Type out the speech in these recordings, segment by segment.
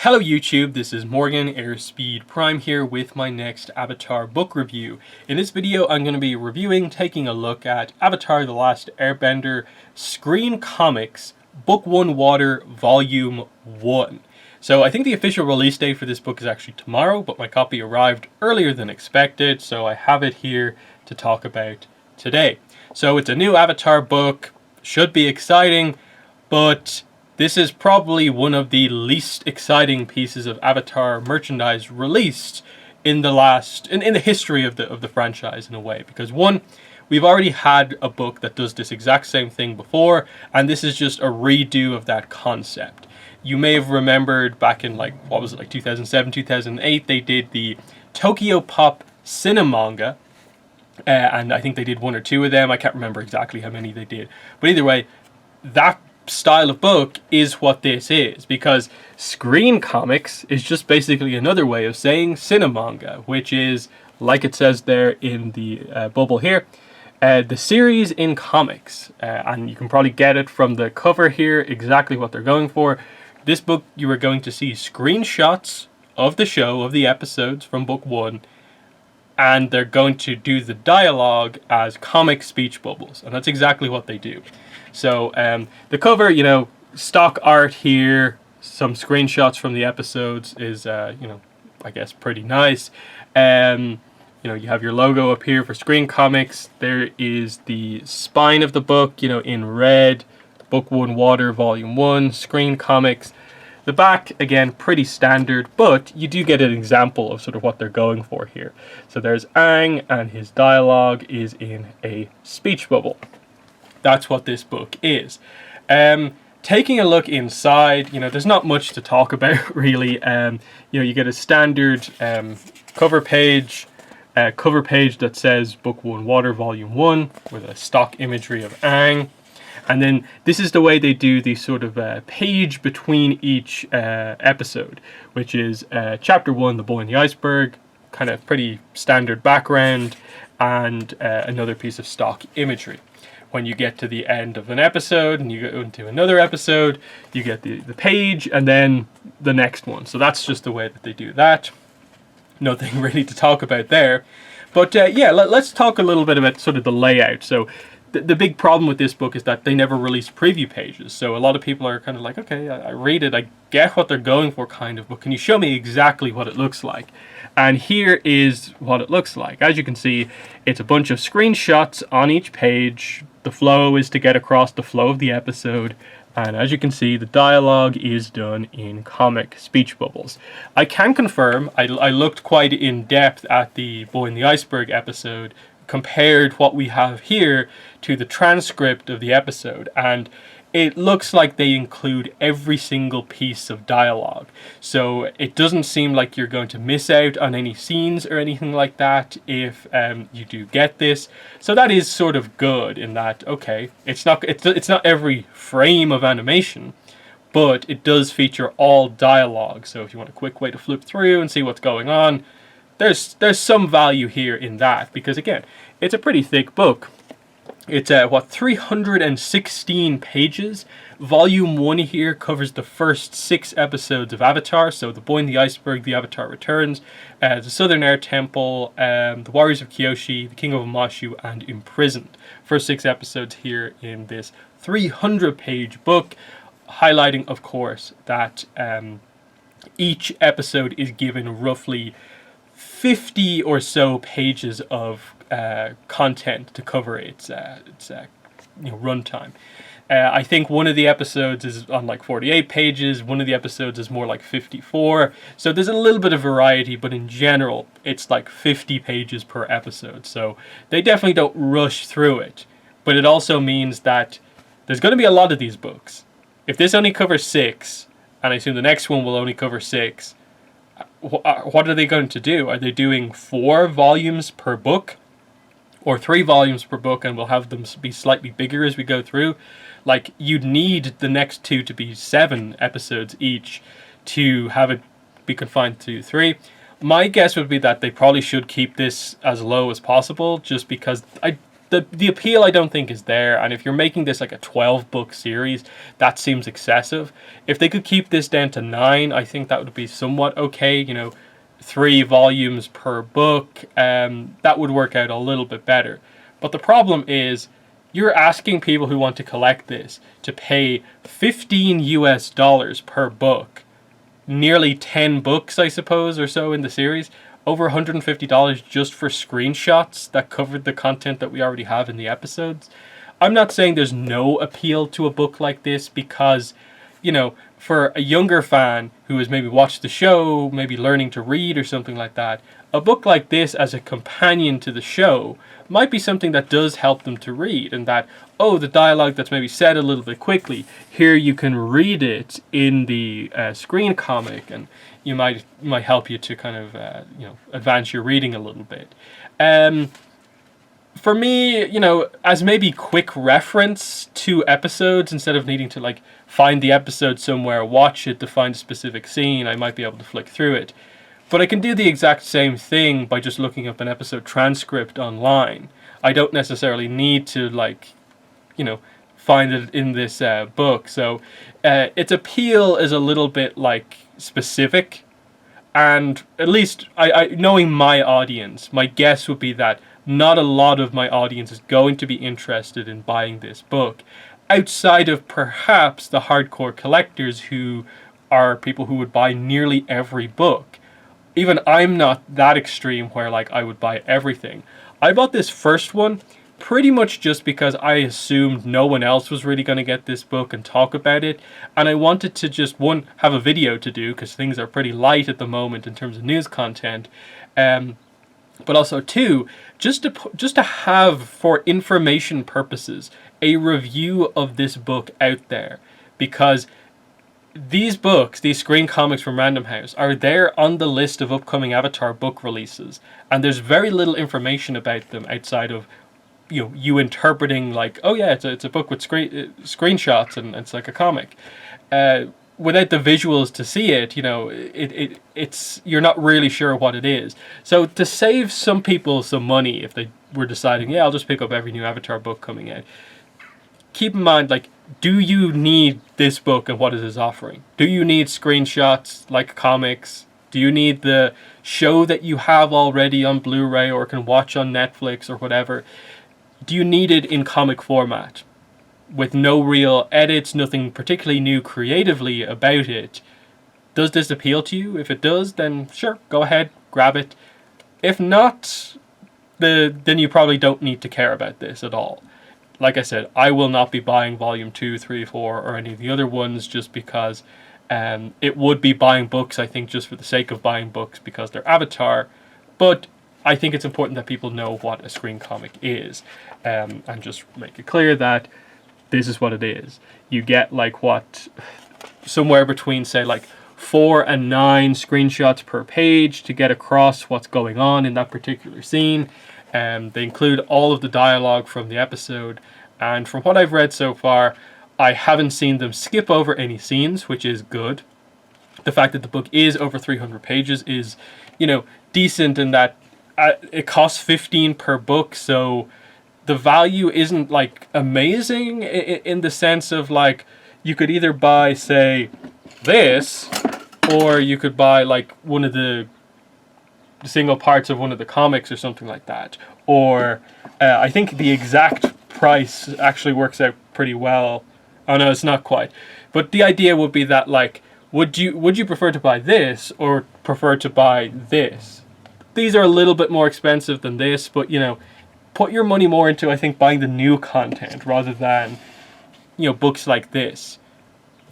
Hello YouTube, this is Morgan Airspeed Prime here with my next Avatar book review. In this video I'm going to be taking a look at Avatar The Last Airbender Screen Comix Book 1 Water Volume 1. So I think the official release date for this book is actually tomorrow, but my copy arrived earlier than expected, so I have it here to talk about today. So it's a new Avatar book, should be exciting, but this is probably one of the least exciting pieces of Avatar merchandise released in the history of the franchise in a way, because one, we've already had a book that does this exact same thing before, and this is just a redo of that concept. You may have remembered back in 2007, 2008, they did the Tokyo Pop Cinemanga, and I think they did one or two of them. I can't remember exactly how many they did, but either way, that style of book is what this is, because Screen Comix is just basically another way of saying cinemanga, which is, like it says there in the bubble here, the series in comics, and you can probably get it from the cover here exactly what they're going for. This book, you are going to see screenshots of the show, of the episodes from book 1, and they're going to do the dialogue as comic speech bubbles, and that's exactly what they do. So the cover, stock art here, some screenshots from the episodes is, I guess pretty nice. You have your logo up here for Screen Comix. There is the spine of the book, in red, Book 1 Water, Volume 1, Screen Comix. The back, again, pretty standard, but you do get an example of sort of what they're going for here. So there's Aang, and his dialogue is in a speech bubble. That's what this book is. Taking a look inside, there's not much to talk about really. You get a standard cover page that says Book 1 Water Volume 1 with a stock imagery of Aang. And then this is the way they do the sort of page between each episode, which is Chapter 1, The Boy in the Iceberg, kind of pretty standard background, and another piece of stock imagery. When you get to the end of an episode and you go into another episode, you get the page and then the next one. So that's just the way that they do that. Nothing really to talk about there. But let's talk a little bit about sort of the layout. So the big problem with this book is that they never release preview pages. So a lot of people are kind of like, okay, I read it, I get what they're going for kind of, but can you show me exactly what it looks like? And here is what it looks like. As you can see, it's a bunch of screenshots on each page. The flow is to get across the flow of the episode. And as you can see, the dialogue is done in comic speech bubbles. I can confirm, I looked quite in depth at the Boy in the Iceberg episode, compared what we have here to the transcript of the episode, and it looks like they include every single piece of dialogue. So it doesn't seem like you're going to miss out on any scenes or anything like that if you do get this. So that is sort of good in that, okay, it's not every frame of animation, but it does feature all dialogue. So if you want a quick way to flip through and see what's going on, there's some value here in that, because again, it's a pretty thick book. It's 316 pages. Volume 1 here covers the first 6 episodes of Avatar. So The Boy in the Iceberg, The Avatar Returns, The Southern Air Temple, The Warriors of Kyoshi, The King of Amashu, and Imprisoned. First 6 episodes here in this 300-page book, highlighting, of course, that each episode is given roughly 50 or so pages of content to cover its runtime. I think one of the episodes is on 48 pages, one of the episodes is more like 54, so there's a little bit of variety, but in general it's 50 pages per episode, so they definitely don't rush through it. But it also means that there's going to be a lot of these books. If this only covers 6, and I assume the next one will only cover 6, what are they going to do? Are they doing 4 volumes per book? Or 3 volumes per book, and we'll have them be slightly bigger as we go through? You'd need the next 2 to be 7 episodes each to have it be confined to 3. My guess would be that they probably should keep this as low as possible, just because I the appeal I don't think is there, and if you're making this like a 12-book series, that seems excessive. If they could keep this down to 9, I think that would be somewhat okay. 3 volumes per book, that would work out a little bit better. But the problem is, you're asking people who want to collect this to pay $15 per book, nearly 10 books, I suppose, or so in the series, over $150 just for screenshots that covered the content that we already have in the episodes. I'm not saying there's no appeal to a book like this because, for a younger fan who has maybe watched the show, maybe learning to read or something like that, a book like this as a companion to the show might be something that does help them to read, and that, the dialogue that's maybe said a little bit quickly, here you can read it in the screen comic, and you might help you to kind of advance your reading a little bit. For me, as maybe quick reference to episodes, instead of needing to find the episode somewhere, watch it to find a specific scene, I might be able to flick through it. But I can do the exact same thing by just looking up an episode transcript online. I don't necessarily need to find it in this book. So its appeal is a little bit specific, and at least I knowing my audience, my guess would be that not a lot of my audience is going to be interested in buying this book, outside of perhaps the hardcore collectors who are people who would buy nearly every book. Even I'm not that extreme where I would buy everything. I bought this first one pretty much just because I assumed no one else was really going to get this book and talk about it, and I wanted to just, one, have a video to do because things are pretty light at the moment in terms of news content, but also, two, just to have, for information purposes, a review of this book out there, because these books, these screen comics from Random House, are there on the list of upcoming Avatar book releases, and there's very little information about them outside of you interpreting it's a book with screenshots and it's like a comic. Without the visuals to see it, it's you're not really sure what it is. So to save some people some money, if they were deciding, I'll just pick up every new Avatar book coming out, keep in mind, do you need this book and what it is offering? Do you need screenshots like comics? Do you need the show that you have already on Blu-ray or can watch on Netflix or whatever? Do you need it in comic format with no real edits, nothing particularly new creatively about it? Does this appeal to you? If it does, then sure, go ahead, grab it. If not, then you probably don't need to care about this at all. Like I said, I will not be buying Volume 2, 3, 4, or any of the other ones just because it would be buying books, I think, just for the sake of buying books because they're Avatar. But I think it's important that people know what a screen comic is, and just make it clear that this is what it is. You get somewhere between, say, 4 and 9 screenshots per page to get across what's going on in that particular scene. They include all of the dialogue from the episode, and from what I've read so far, I haven't seen them skip over any scenes, which is good. The fact that the book is over 300 pages is, decent in that it costs $15 per book, so the value isn't amazing in the sense of you could either buy, say, this, or you could buy one of the single parts of one of the comics or something like that. Or I think the exact price actually works out pretty well. Oh no, it's not quite. But the idea would be that would you prefer to buy this or prefer to buy this? These are a little bit more expensive than this, but put your money more into, I think, buying the new content rather than books like this.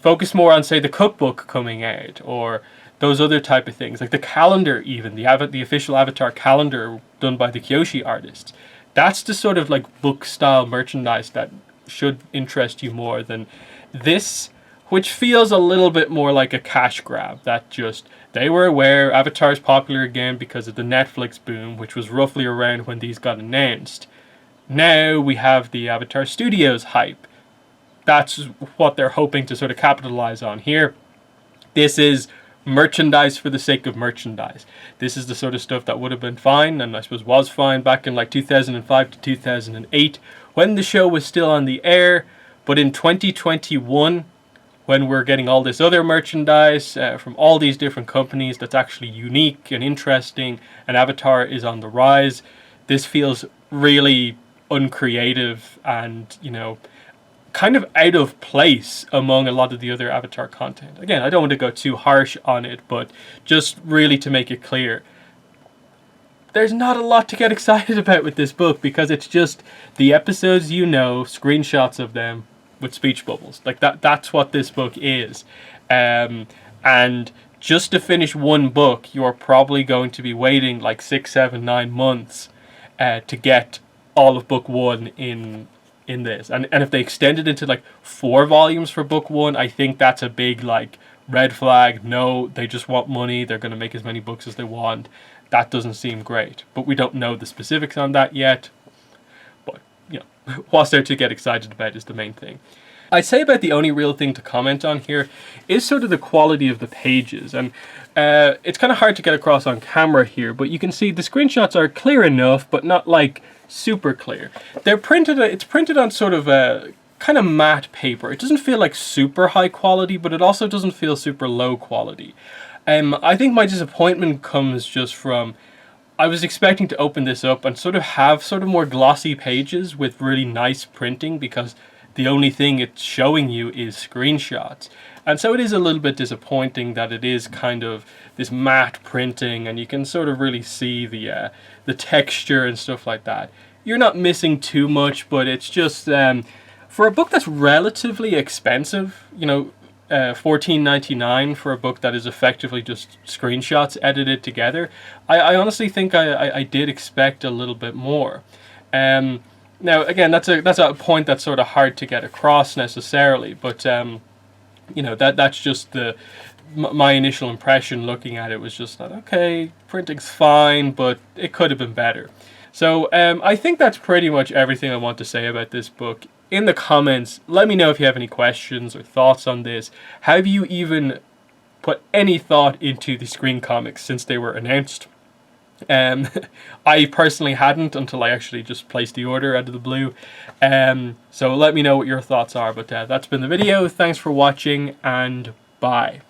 Focus more on, say, the cookbook coming out or those other type of things, like the calendar even, the official Avatar calendar done by the Kyoshi artists. That's the sort of book style merchandise that should interest you more than this, which feels a little bit more like a cash grab. That just, they were aware Avatar's popular again because of the Netflix boom, which was roughly around when these got announced. Now we have the Avatar Studios hype. That's what they're hoping to sort of capitalize on here. This is merchandise for the sake of merchandise. This is the sort of stuff that would have been fine, and I suppose was fine back in like 2005 to 2008 when the show was still on the air. But in 2021, when we're getting all this other merchandise from all these different companies that's actually unique and interesting, and Avatar is on the rise, this feels really uncreative and, you know, kind of out of place among a lot of the other Avatar content. Again, I don't want to go too harsh on it, but just really to make it clear, there's not a lot to get excited about with this book, because it's just the episodes, you know, screenshots of them with speech bubbles. Like that's what this book is. And just to finish one book, you're probably going to be waiting like 6, 7, 9 months to get all of book 1 in this. And if they extend it into like 4 volumes for book 1, I think that's a big like red flag. No, they just want money. They're going to make as many books as they want. That doesn't seem great. But we don't know the specifics on that yet. But, you know, what's there to get excited about is the main thing. I'd say about the only real thing to comment on here is sort of the quality of the pages. And it's kind of hard to get across on camera here, but you can see the screenshots are clear enough, but not like super clear. It's printed on sort of a kind of matte paper. It doesn't feel like super high quality, but it also doesn't feel super low quality. I think my disappointment comes just from, I was expecting to open this up and sort of have sort of more glossy pages with really nice printing, because the only thing it's showing you is screenshots. And so it is a little bit disappointing that it is kind of this matte printing, and you can sort of really see the texture and stuff like that. You're not missing too much, but it's just for a book that's relatively expensive, you know, $14.99 for a book that is effectively just screenshots edited together. I honestly think I did expect a little bit more. Now again, that's a point that's sort of hard to get across necessarily, but you know, that's just my initial impression looking at it was just that, okay, printing's fine, but it could have been better. So I think that's pretty much everything I want to say about this book. In the comments, let me know if you have any questions or thoughts on this. Have you even put any thought into the Screen Comix since they were announced? I personally hadn't until I actually just placed the order out of the blue. So let me know what your thoughts are. But that's been the video. Thanks for watching, and bye.